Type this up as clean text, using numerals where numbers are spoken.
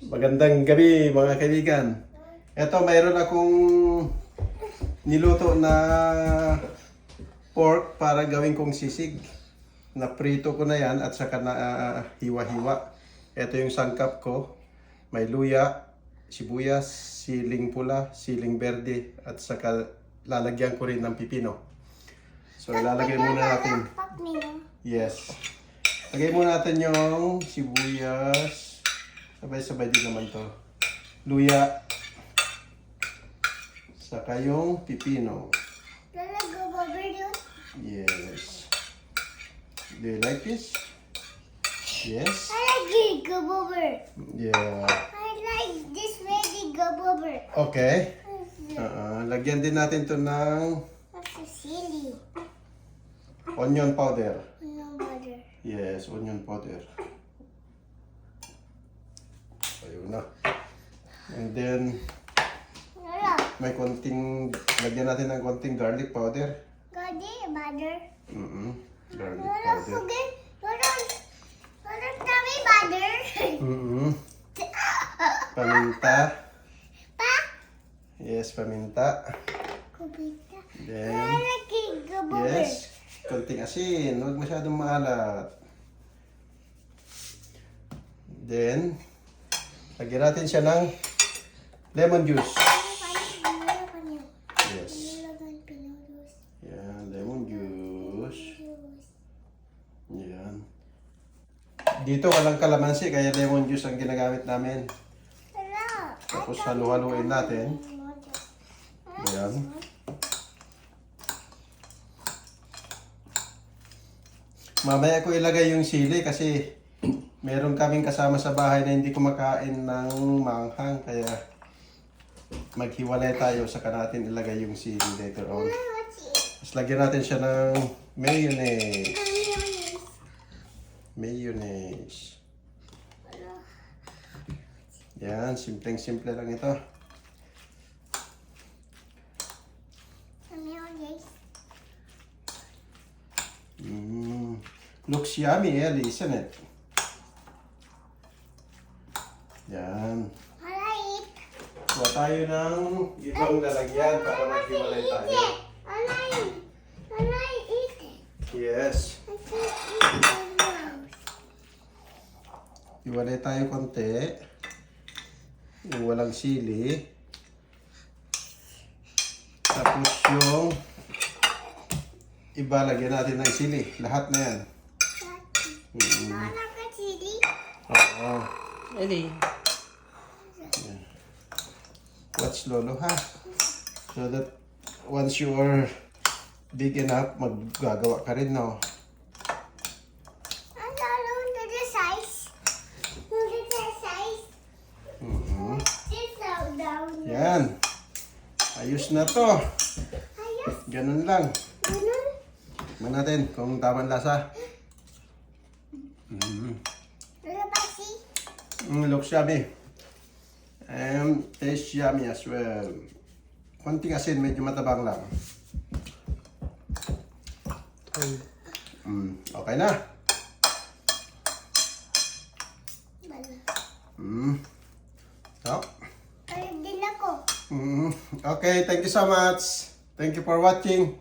Magandang gabi mga kaibigan. Ito, mayroon akong niluto na pork para gawin kong sisig. Naprito ko na yan at saka na hiwa-hiwa. Ito yung sangkap ko. May luya, sibuyas, siling pula, siling berde at saka lalagyan ko rin ng pipino. So ilalagay muna natin. Yes. Lagay muna natin yung sibuyas. Sabay-sabay din naman to. Luya. Saka yung pipino. Yes. Do you like this? Yes? I like go over. Yeah. I like this way go over. Okay. Lagyan din natin to ng That's so silly. onion powder. No butter. Yes, onion powder. Ayun na. And then, Wala. may konting, lagyan natin ng konting garlic powder. Gadi butter. Garlic Wala powder. forget. Wala tummy butter. Paminta. Pa. Yes, paminta. Kubita. Then, I like go over. yes, konting asin. Huwag masyadong maalat. Then, lagyan natin siya ng lemon juice. Yes. Yan, lemon juice. Yan. Dito walang kalamansi, kaya lemon juice ang ginagamit namin. Tapos halu-haluin natin. Yan. Mamaya ko ilagay yung sili kasi meron kaming kasama sa bahay na hindi kumakain ng manghang, kaya maghiwalay tayo saka natin ilagay yung sili later on. Tapos lagyan natin siya ng mayonnaise. Mayonnaise. Yan, simpleng-simple lang ito. Looks yummy, Ellie, isn't it? Yan. Kuha tayo ng ibang lalagyan para maghiwalay tayo. Yes. Hiwalay tayo konti. Yung walang sili. Tapos yung iba, lagyan natin ng sili. Lahat na yan. Oo. Eli. Watch lolo ha. So that once you are big enough, maggagawa ka rin, no? Yan. Ayos na to. Ganun lang. Tignan natin kung tamang lasa. Looks yummy. And tastes yummy as well. Konting asin, medyo matabang lang. Okay na. So, okay, thank you so much. Thank you for watching.